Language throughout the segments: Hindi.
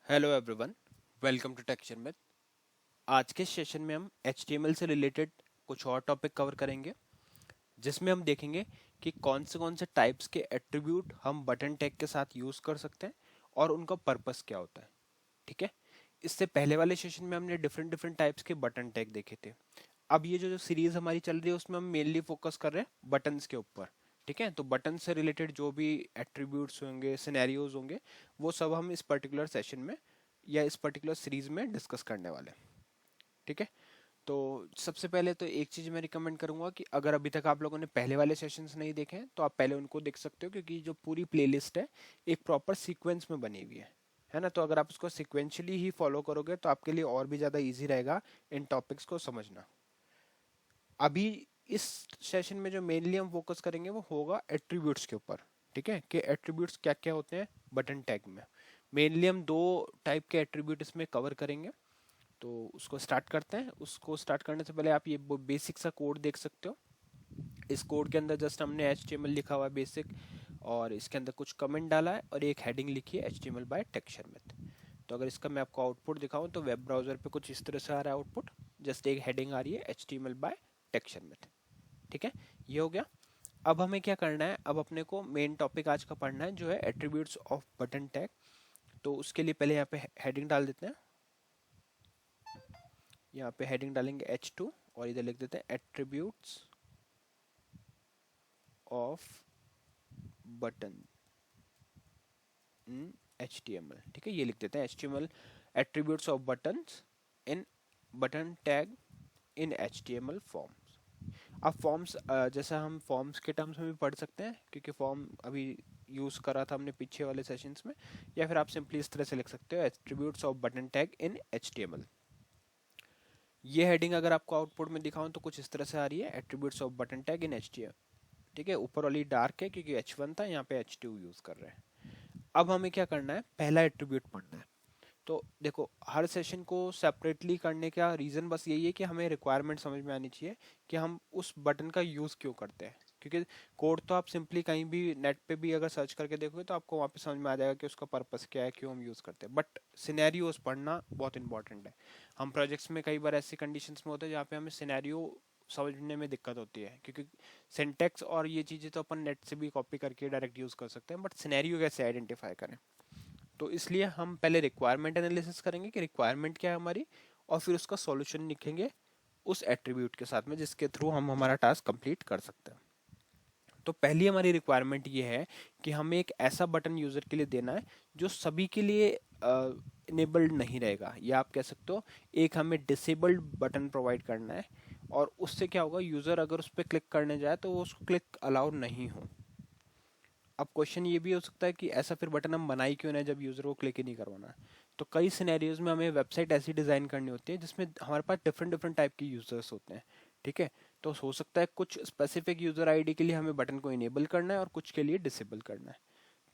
Hello everyone, welcome to texture में। आज के सेशन में हम HTML से रिलेटेड कुछ और टॉपिक कवर करेंगे, जिसमें हम देखेंगे कि कौन से टाइप्स के एट्रीब्यूट हम बटन टैग के साथ यूज़ कर सकते हैं और उनका पर्पस क्या होता है। ठीक है। इससे पहले वाले सेशन में हमने डिफरेंट डिफरेंट टाइप्स के बटन टैग देखे थे। अब ये जो सीरीज हमारी चल रही है उसमें हम मेनली फोकस कर रहे हैं बटन्स के ऊपर। ठीक है, तो बटन से रिलेटेड जो भी एट्रीब्यूट्स होंगे, सिनेरियोज होंगे, वो सब हम इस पर्टिकुलर सेशन में या इस पर्टिकुलर सीरीज में डिस्कस करने वाले हैं। ठीक है। तो सबसे पहले तो एक चीज़ मैं रिकमेंड करूंगा कि अगर अभी तक आप लोगों ने पहले वाले सेशंस नहीं देखे हैं तो आप पहले उनको देख सकते हो, क्योंकि जो पूरी प्लेलिस्ट है एक प्रॉपर सीक्वेंस में बनी हुई है ना। तो अगर आप उसको सिक्वेंशली ही फॉलो करोगे तो आपके लिए और भी ज़्यादा ईजी रहेगा इन टॉपिक्स को समझना। अभी इस सेशन में जो मेनली हम फोकस करेंगे वो होगा एट्रीब्यूट्स के ऊपर। ठीक है, कि एट्रीब्यूट्स क्या क्या होते हैं बटन टैग में। मेनली हम दो टाइप के एट्रीब्यूट इसमें कवर करेंगे। तो उसको स्टार्ट करते हैं। उसको स्टार्ट करने से पहले आप ये बेसिक सा कोड देख सकते हो। इस कोड के अंदर जस्ट हमने HTML लिखा हुआ है बेसिक, और इसके अंदर कुछ कमेंट डाला है और एक हेडिंग लिखी है HTML बाय टेक्सचर मेथड। तो अगर इसका मैं आपको आउटपुट दिखाऊं तो वेब ब्राउजर पे कुछ इस तरह से आ रहा है आउटपुट। जस्ट एक हेडिंग आ रही है HTML बाय टेक्सचर मेथड। ठीक है, ये हो गया। अब हमें क्या करना है, अब अपने को मेन टॉपिक आज का पढ़ना है जो है एट्रीब्यूट्स ऑफ बटन टैग। तो उसके लिए पहले यहाँ पे हेडिंग डाल देते हैं। यहाँ पे हेडिंग डालेंगे H2 और इधर लिख देते हैं एट्रीब्यूट्स ऑफ बटन इन HTML। ठीक है, ये लिख देते हैं HTML attributes of buttons in button tag in HTML forms. अब फॉर्म्स जैसा हम फॉर्म्स के टर्म्स में भी पढ़ सकते हैं, क्योंकि फॉर्म अभी यूज़ करा था हमने पीछे वाले सेशंस में। या फिर आप सिंपली इस तरह से लिख सकते हो attributes off button tag in HTML। ये हेडिंग अगर आपको आउटपुट में दिखाऊं तो कुछ इस तरह से आ रही है attributes off button tag in HTML। ठीक है, ऊपर वाली डार्क है क्योंकि H1 था, यहाँ पे H2 यूज़ कर रहे हैं। अब हमें क्या करना है, पहला एट्रीब्यूट पढ़ना है। तो देखो, हर सेशन को सेपरेटली करने का रीज़न बस यही है कि हमें रिक्वायरमेंट समझ में आनी चाहिए कि हम उस बटन का यूज़ क्यों करते हैं। क्योंकि कोड तो आप सिंपली कहीं भी नेट पे भी अगर सर्च करके देखोगे तो आपको वहाँ पे समझ में आ जाएगा कि उसका पर्पस क्या है, क्यों हम यूज़ करते हैं। बट सिनेरियोस पढ़ना बहुत इंपॉर्टेंट है। हम प्रोजेक्ट्स में कई बार ऐसी कंडीशंस में होते हैं जहाँ पे हमें सिनेरियो समझने में दिक्कत होती है, क्योंकि सिंटेक्स और ये चीज़ें तो अपन नेट से भी कॉपी करके डायरेक्ट यूज़ कर सकते हैं, बट सिनेरियो कैसे आइडेंटिफाई करें। तो इसलिए हम पहले रिक्वायरमेंट एनालिसिस करेंगे कि रिक्वायरमेंट क्या है हमारी, और फिर उसका सॉल्यूशन लिखेंगे उस एट्रीब्यूट के साथ में जिसके थ्रू हम हमारा टास्क कंप्लीट कर सकते हैं। तो पहली हमारी रिक्वायरमेंट ये है कि हमें एक ऐसा बटन यूज़र के लिए देना है जो सभी के लिए इनेबल्ड नहीं रहेगा, या आप कह सकते हो एक हमें डिसेबल्ड बटन प्रोवाइड करना है। और उससे क्या होगा, यूज़र अगर उस पर क्लिक करने जाए तो वो उसको क्लिक अलाउड नहीं हो। अब क्वेश्चन ये भी हो सकता है कि ऐसा फिर बटन हम बनाई क्यों ना जब यूज़र को क्लिक ही नहीं करवाना है। तो कई सिनेरियोज में हमें वेबसाइट ऐसी डिज़ाइन करनी होती है जिसमें हमारे पास डिफरेंट डिफरेंट टाइप के यूज़र्स होते हैं। ठीक है, तो हो सकता है कुछ स्पेसिफिक यूज़र आईडी के लिए हमें बटन को इनेबल करना है और कुछ के लिए डिसेबल करना है।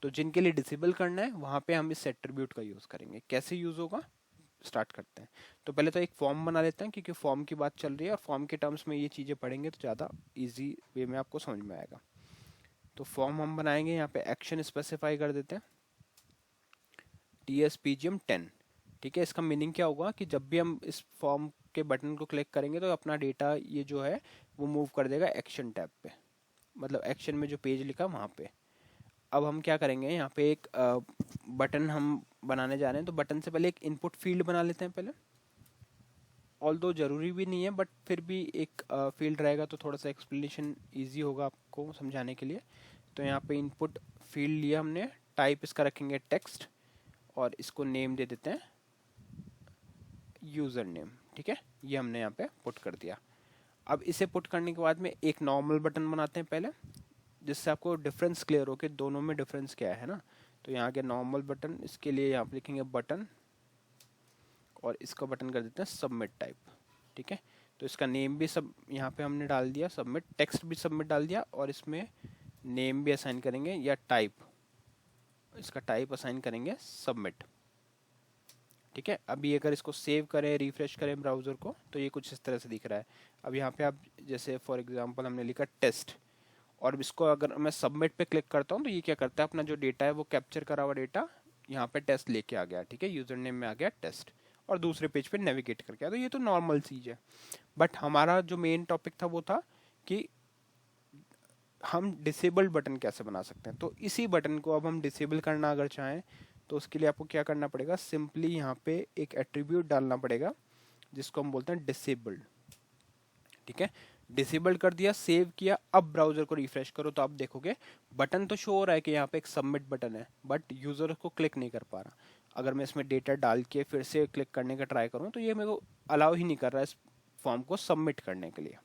तो जिनके लिए डिसेबल करना है वहाँ पे हम इस एट्रीब्यूट का यूज़ करेंगे। कैसे यूज़ होगा, स्टार्ट करते हैं। तो पहले तो एक फॉर्म बना लेते हैं, क्योंकि फॉर्म की बात चल रही है और फॉर्म के टर्म्स में ये चीज़ें पढ़ेंगे तो ज़्यादा ईजी वे में आपको समझ में आएगा। तो फॉर्म हम बनाएंगे, यहाँ पे एक्शन स्पेसिफाई कर देते हैं TSPGM10। ठीक है, इसका मीनिंग क्या होगा कि जब भी हम इस फॉर्म के बटन को क्लिक करेंगे तो अपना डेटा ये जो है वो मूव कर देगा एक्शन टैब पे, मतलब एक्शन में जो पेज लिखा वहाँ पे। अब हम क्या करेंगे, यहाँ पे एक बटन हम बनाने जा रहे हैं। तो बटन से पहले एक इनपुट फील्ड बना लेते हैं पहले। ऑल दो जरूरी भी नहीं है, बट फिर भी एक फील्ड रहेगा तो थोड़ा सा एक्सप्लेनेशन ईजी होगा आपको समझाने के लिए। तो यहाँ पे इनपुट फील्ड लिया हमने, टाइप इसका रखेंगे टेक्स्ट, और इसको नेम दे देते हैं यूज़र नेम। ठीक है, ये हमने यहाँ पे पुट कर दिया। अब इसे पुट करने के बाद में एक नॉर्मल बटन बनाते हैं पहले, जिससे आपको डिफरेंस क्लियर हो कि दोनों में डिफरेंस क्या है ना। तो यहाँ के नॉर्मल बटन, इसके लिए यहाँ पे लिखेंगे बटन, और इसका बटन कर देते हैं सबमिट टाइप। ठीक है, तो इसका नेम भी सब यहाँ पे हमने डाल दिया सबमिट, टेक्स्ट भी सबमिट डाल दिया, और इसमें नेम भी असाइन करेंगे या टाइप, इसका टाइप असाइन करेंगे सबमिट। ठीक है, अभी अगर इसको सेव करें, रिफ्रेश करें ब्राउज़र को, तो ये कुछ इस तरह से दिख रहा है। अब यहाँ पे आप जैसे फॉर एग्जांपल हमने लिखा टेस्ट, और इसको अगर मैं सबमिट पे क्लिक करता हूँ तो ये क्या करता है, अपना जो डेटा है वो कैप्चर करा हुआ डेटा यहाँ पे टेस्ट लेके आ गया, ठीक है, यूजर नेम में आ गया टेस्ट, और दूसरे पेज पे नेविगेट करके आया, तो ये तो नॉर्मल चीज़ है। बट हमारा जो मेन टॉपिक था वो था कि हम डिसेबल्ड बटन कैसे बना सकते हैं। तो इसी बटन को अब हम डिसेबल करना अगर चाहें तो उसके लिए आपको क्या करना पड़ेगा, सिंपली यहाँ पे एक एट्रीब्यूट डालना पड़ेगा जिसको हम बोलते हैं डिसेबल्ड, ठीक है। डिसेबल्ड कर दिया, सेव किया, अब ब्राउजर को रिफ्रेश करो तो आप देखोगे बटन तो शो हो रहा है कि यहाँ पे एक सबमिट बटन है, बट यूजर उसको क्लिक नहीं कर पा रहा। अगर मैं इसमें डेटा डाल के फिर से क्लिक करने का ट्राई करूँ तो ये मेरे को अलाउ ही नहीं कर रहा है इस फॉर्म को सबमिट करने के लिए,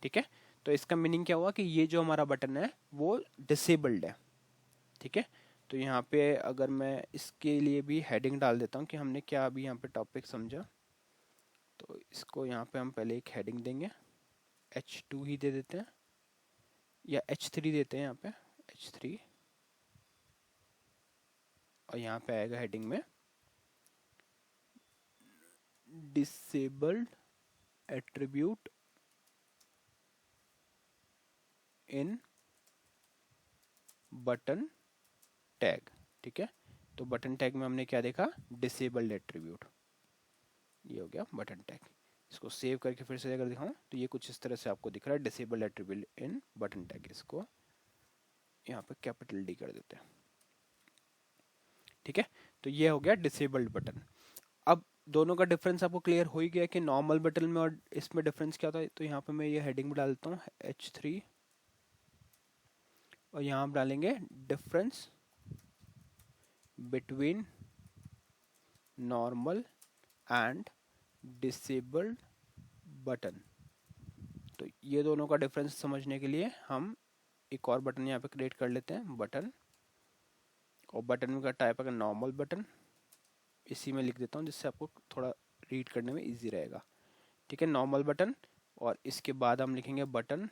ठीक है। तो इसका मीनिंग क्या हुआ कि ये जो हमारा बटन है वो डिसेबल्ड है, ठीक है। तो यहाँ पे अगर मैं इसके लिए भी हेडिंग डाल देता हूँ कि हमने क्या अभी यहाँ पे टॉपिक समझा, तो इसको यहाँ पे हम पहले एक हेडिंग देंगे, H2 ही दे देते हैं या H3 देते हैं यहाँ पे, H3, और यहाँ पे आएगा हेडिंग में डिसेबल्ड एट्रीब्यूट इन बटन टैग, ठीक है। तो बटन टैग में हमने क्या देखा, डिसेबल्ड एट्रीब्यूट, ये हो गया बटन टैग। इसको सेव करके फिर से अगर दिखाऊं तो ये कुछ इस तरह से आपको दिख रहा है, डिसेबल्ड एट्रीब्यूट इन बटन टैग। इसको यहाँ पे कैपिटल D कर देते हैं, ठीक है। तो ये हो गया डिसेबल्ड बटन। अब दोनों का डिफरेंस आपको क्लियर हो ही गया कि नॉर्मल बटन में और इसमें डिफरेंस क्या होता है। तो यहाँ पे मैं ये हेडिंग में डालता हूँ H3, और यहाँ हम डालेंगे difference between normal and disabled button. तो ये दोनों का डिफरेंस समझने के लिए हम एक और बटन यहाँ पे क्रिएट कर लेते हैं, बटन, और बटन का टाइप अगर नॉर्मल बटन, इसी में लिख देता हूँ जिससे आपको थोड़ा रीड करने में इजी रहेगा, ठीक है, नॉर्मल बटन। और इसके बाद हम लिखेंगे बटन,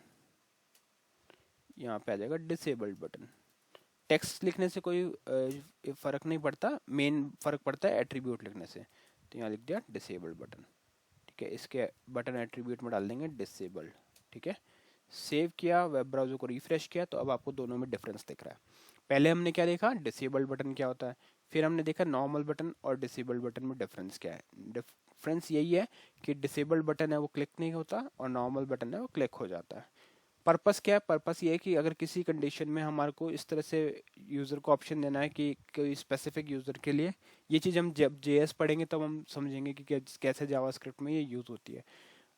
यहाँ पे आ जाएगा डिसेबल्ड बटन। टेक्स्ट लिखने से कोई फर्क नहीं पड़ता, मेन फर्क पड़ता है एट्रीब्यूट लिखने से। तो यहाँ लिख दिया डिसेबल्ड बटन, ठीक है। इसके बटन एट्रीब्यूट में डाल देंगे डिसेबल्ड, ठीक है। सेव किया, वेब ब्राउजर को रिफ्रेश किया, तो अब आपको दोनों में डिफरेंस दिख रहा है। पहले हमने क्या देखा, डिसेबल्ड बटन क्या होता है, फिर हमने देखा नॉर्मल बटन और डिसेबल्ड बटन में डिफरेंस क्या है। डिफरेंस यही है कि डिसेबल्ड बटन है वो क्लिक नहीं होता, और नॉर्मल बटन है वो क्लिक हो जाता है। पर्पस क्या है, पर्पस ये है कि अगर किसी कंडीशन में हमारे को इस तरह से यूज़र को ऑप्शन देना है कि कोई स्पेसिफिक यूज़र के लिए, ये चीज़ हम जब JS पढ़ेंगे तब हम समझेंगे कि कैसे जावास्क्रिप्ट में ये यूज़ होती है।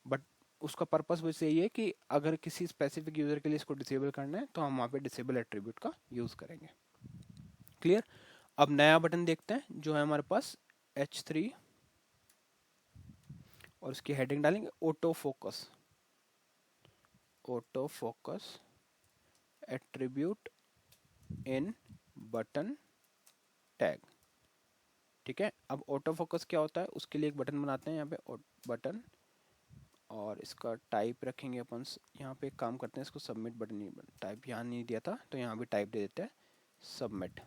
बट उसका पर्पस बस यही है कि अगर किसी स्पेसिफिक यूज़र के लिए इसको डिसेबल करना है तो हम वहाँ पे डिसेबल एट्रीब्यूट का यूज़ करेंगे। क्लियर। अब नया बटन देखते हैं जो है हमारे पास H3, और उसकी हेडिंग डालेंगे auto focus, auto focus attribute इन बटन टैग, ठीक है। अब ऑटो फोकस क्या होता है उसके लिए एक बटन बनाते हैं यहाँ पे बटन, और इसका टाइप रखेंगे अपन यहाँ पे एक काम करते हैं, इसको सबमिट बटन, नहीं टाइप यहाँ नहीं दिया था तो यहाँ भी टाइप दे देते हैं सबमिट,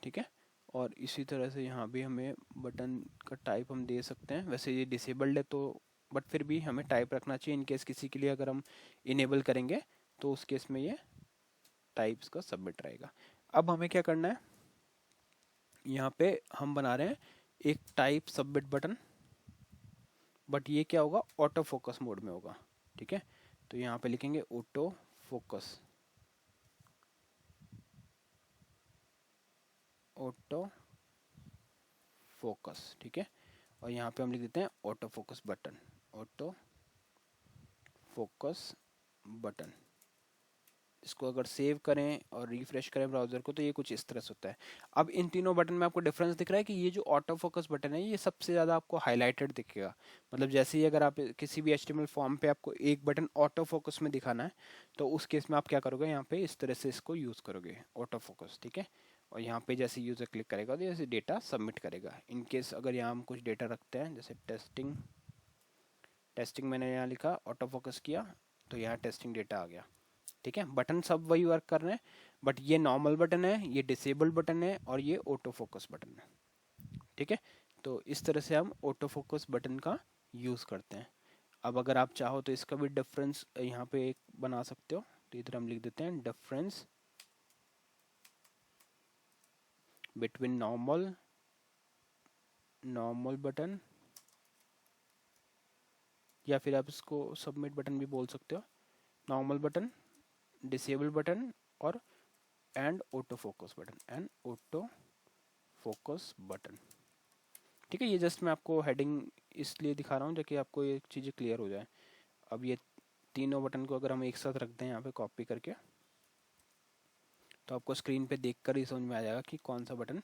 ठीक है। और इसी तरह से यहाँ भी हमें बटन का टाइप हम दे सकते हैं, वैसे ये डिसेबल्ड है तो, बट फिर भी हमें टाइप रखना चाहिए इन केस किसी के लिए अगर हम इनेबल करेंगे तो उस केस में ये टाइप्स का सबमिट रहेगा। अब हमें क्या करना है, यहाँ पे हम बना रहे हैं एक टाइप सबमिट बटन, बट ये क्या होगा, ऑटो फोकस मोड में होगा, ठीक है। तो यहाँ पे लिखेंगे ऑटो फोकस, ऑटो फोकस, ठीक है। और यहाँ पे हम लिख देते हैं auto focus button, auto focus button. इसको अगर सेव करें और रिफ्रेश करें ब्राउजर को तो ये कुछ इस तरह से होता है। अब इन तीनों बटन में आपको डिफरेंस दिख रहा है कि ये जो ऑटो फोकस बटन है ये सबसे ज़्यादा आपको हाईलाइटेड दिखेगा। मतलब जैसे ही अगर आप किसी भी HTML फॉर्म पे आपको एक बटन ऑटो फोकस में दिखाना है तो उस केस में आप क्या करोगे, यहाँ पे इस तरह से इसको यूज़ करोगे ऑटो फोकस, ठीक है। और यहाँ पे जैसे यूज़र क्लिक करेगा तो जैसे डेटा सबमिट करेगा। इन केस अगर यहाँ हम कुछ डेटा रखते हैं जैसे टेस्टिंग, टेस्टिंग मैंने यहाँ लिखा, ऑटो फोकस किया तो यहाँ टेस्टिंग डेटा आ गया, ठीक है। बटन सब वही वर्क कर रहे हैं, बट ये नॉर्मल बटन है, ये डिसेबल बटन है, और ये ऑटो फोकस बटन है, ठीक है। तो इस तरह से हम ऑटो फोकस बटन का यूज़ करते हैं। अब अगर आप चाहो तो इसका भी डिफरेंस यहाँ पे एक बना सकते हो, तो इधर हम लिख देते हैं डिफरेंस बिटवीन नॉर्मल बटन, या फिर आप इसको सबमिट बटन भी बोल सकते हो, नॉर्मल बटन, डिसेबल बटन और एंड ऑटो फोकस बटन, ठीक है। ये जस्ट मैं आपको हेडिंग इसलिए दिखा रहा हूँ ताकि आपको ये चीज़ें क्लियर हो जाए। अब ये तीनों बटन को अगर हम एक साथ रख दें यहाँ पे कॉपी करके, तो आपको स्क्रीन पे देखकर ही समझ में आ जाएगा कि कौन सा बटन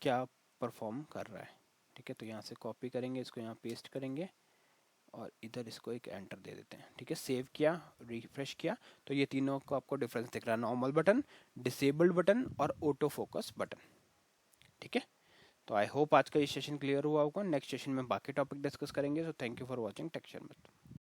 क्या परफॉर्म कर रहा है, ठीक है। तो यहाँ से कॉपी करेंगे, इसको यहाँ पेस्ट करेंगे और इधर इसको एक एंटर दे देते हैं, ठीक है। सेव किया, रिफ्रेश किया, तो ये तीनों को आपको डिफरेंस दिख रहा है, नॉर्मल बटन, डिसेबल्ड बटन और ऑटो फोकस बटन, ठीक है। तो आई होप आज का ये सेशन क्लियर हुआ होगा। नेक्स्ट सेशन में बाकी टॉपिक डिस्कस करेंगे। So thank you for watching tech share.